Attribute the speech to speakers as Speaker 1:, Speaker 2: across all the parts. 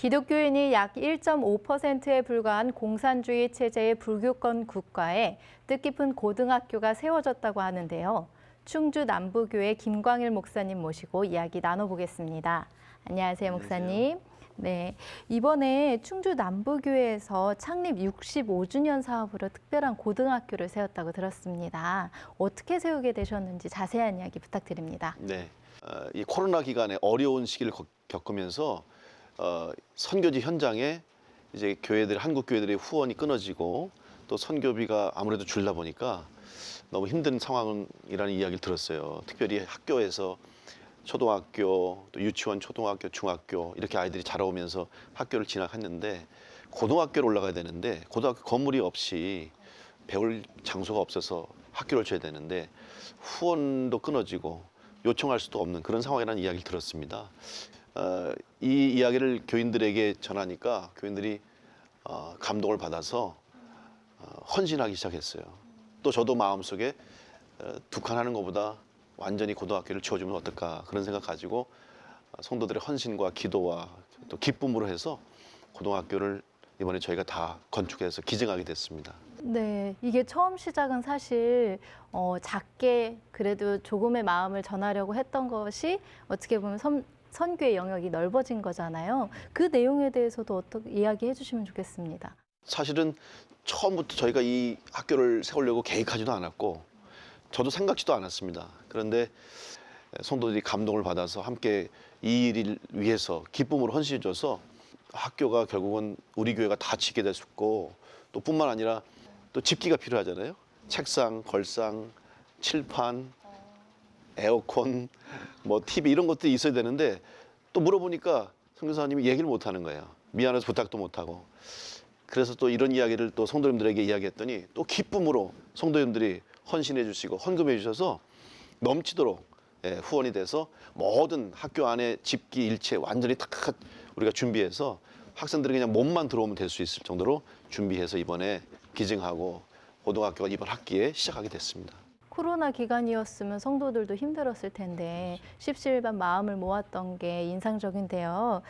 Speaker 1: 기독교인이 약 1.5%에 불과한 공산주의 체제의 불교권 국가에 뜻깊은 고등학교가 세워졌다고 하는데요. 충주 남부교회 김광일 목사님 모시고 이야기 나눠보겠습니다. 안녕하세요, 목사님. 네, 이번에 충주 남부교회에서 창립 65주년 사업으로 특별한 고등학교를 세웠다고 들었습니다. 어떻게 세우게 되셨는지 자세한 이야기 부탁드립니다.
Speaker 2: 네, 이 코로나 기간에 어려운 시기를 겪으면서 선교지 현장에 이제 한국 교회들의 후원이 끊어지고 또 선교비가 아무래도 줄다 보니까 너무 힘든 상황이라는 이야기를 들었어요. 특별히 학교에서 초등학교, 또 유치원, 초등학교, 중학교 이렇게 아이들이 자라오면서 학교를 진학했는데 고등학교로 올라가야 되는데 고등학교 건물이 없이 배울 장소가 없어서 학교를 줘야 되는데 후원도 끊어지고 요청할 수도 없는 그런 상황이라는 이야기를 들었습니다. 이 이야기를 교인들에게 전하니까 교인들이 감동을 받아서 헌신하기 시작했어요. 또 저도 마음속에 두 칸 하는 것보다 완전히 고등학교를 지어주면 어떨까 그런 생각 가지고 성도들의 헌신과 기도와 또 기쁨으로 해서 고등학교를 이번에 저희가 다 건축해서 기증하게 됐습니다.
Speaker 1: 네, 이게 처음 시작은 사실 작게 그래도 조금의 마음을 전하려고 했던 것이 어떻게 보면 선교의 영역이 넓어진 거잖아요. 그 내용에 대해서도 어떻게 이야기해 주시면 좋겠습니다.
Speaker 2: 사실은 처음부터 저희가 이 학교를 세우려고 계획하지도 않았고 저도 생각지도 않았습니다. 그런데 성도들이 감동을 받아서 함께 이 일을 위해서 기쁨으로 헌신해줘서 학교가 결국은 우리 교회가 다 짓게 됐고 또 뿐만 아니라 또 집기가 필요하잖아요. 책상, 걸상, 칠판, 에어컨, 뭐 TV 이런 것들이 있어야 되는데 또 물어보니까 선교사님이 얘기를 못 하는 거예요. 미안해서 부탁도 못 하고. 그래서 또 이런 이야기를 또 성도님들에게 이야기했더니 또 기쁨으로 성도님들이 헌신해 주시고 헌금해 주셔서 넘치도록 후원이 돼서 모든 학교 안에 집기 일체 완전히 탁 우리가 준비해서 학생들이 그냥 몸만 들어오면 될 수 있을 정도로 준비해서 이번에 기증하고 고등학교가 이번 학기에 시작하게 됐습니다.
Speaker 1: 코로나 기간이었으면 성도들도 힘들었을 텐데 십시일반 마음을 모았던 게 인상적인데요.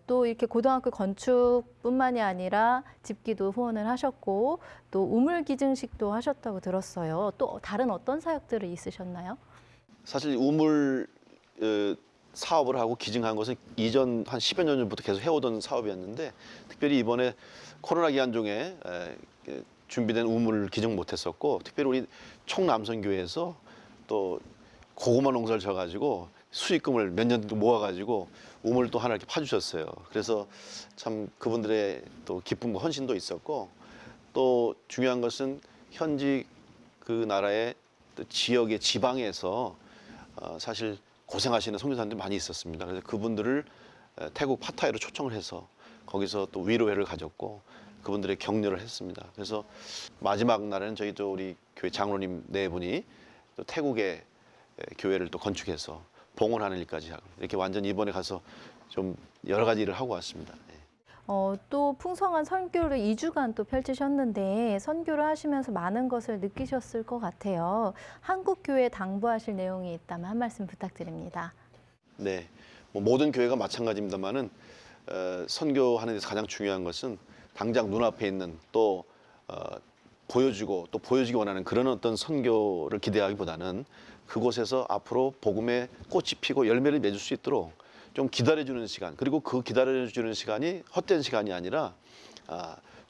Speaker 1: 또 이렇게 고등학교 건축뿐만이 아니라 집기도 후원을 하셨고 또 우물 기증식도 하셨다고 들었어요. 또 다른 어떤 사역들이 있으셨나요?
Speaker 2: 사실 우물 사업을 하고 기증한 것은 이전 한 10여 년 전부터 계속 해오던 사업이었는데 특별히 이번에 코로나 기간 중에 준비된 우물을 기증 못했었고 특별히 우리 총남선교회에서 또 고구마 농사를 져가지고 수익금을 몇 년 모아가지고 우물을 또 하나 이렇게 파주셨어요. 그래서 참 그분들의 또 기쁨과 헌신도 있었고 또 중요한 것은 현지 그 나라의 또 지역의 지방에서 사실 고생하시는 선교사님들이 많이 있었습니다. 그래서 그분들을 태국 파타야로 초청을 해서 거기서 또 위로회를 가졌고 그분들의 격려를 했습니다. 그래서 마지막 날에는 저희도 우리 교회 장로님 네 분이 또 태국의 교회를 또 건축해서 봉헌하는 일까지 하고 이렇게 완전히 이번에 가서 좀 여러 가지 일을 하고 왔습니다.
Speaker 1: 또 풍성한 선교를 2주간 또 펼치셨는데 선교를 하시면서 많은 것을 느끼셨을 것 같아요. 한국 교회에 당부하실 내용이 있다면 한 말씀 부탁드립니다.
Speaker 2: 네, 뭐 모든 교회가 마찬가지입니다만은 선교하는 데서 가장 중요한 것은 당장 눈앞에 있는 또 보여주고 또 보여주기 원하는 그런 어떤 선교를 기대하기보다는 그곳에서 앞으로 복음의 꽃이 피고 열매를 맺을 수 있도록 좀 기다려주는 시간 그리고 그 기다려주는 시간이 헛된 시간이 아니라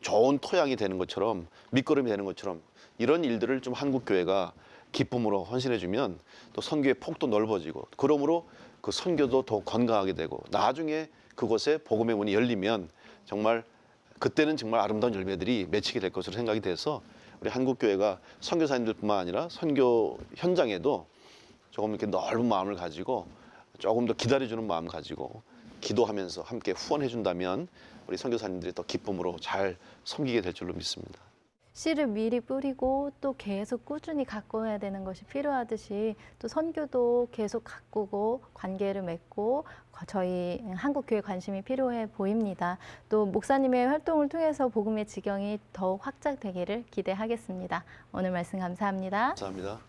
Speaker 2: 좋은 토양이 되는 것처럼 밑거름이 되는 것처럼 이런 일들을 좀 한국 교회가 기쁨으로 헌신해주면 또 선교의 폭도 넓어지고 그러므로 그 선교도 더 건강하게 되고 나중에 그곳에 복음의 문이 열리면 정말 그때는 정말 아름다운 열매들이 맺히게 될 것으로 생각이 돼서 우리 한국교회가 선교사님들뿐만 아니라 선교 현장에도 조금 이렇게 넓은 마음을 가지고 조금 더 기다려주는 마음 가지고 기도하면서 함께 후원해 준다면 우리 선교사님들이 더 기쁨으로 잘 섬기게 될 줄로 믿습니다.
Speaker 1: 씨를 미리 뿌리고 또 계속 꾸준히 가꿔야 되는 것이 필요하듯이 또 선교도 계속 가꾸고 관계를 맺고 저희 한국교회 관심이 필요해 보입니다. 또 목사님의 활동을 통해서 복음의 지경이 더욱 확장되기를 기대하겠습니다. 오늘 말씀 감사합니다.
Speaker 2: 감사합니다.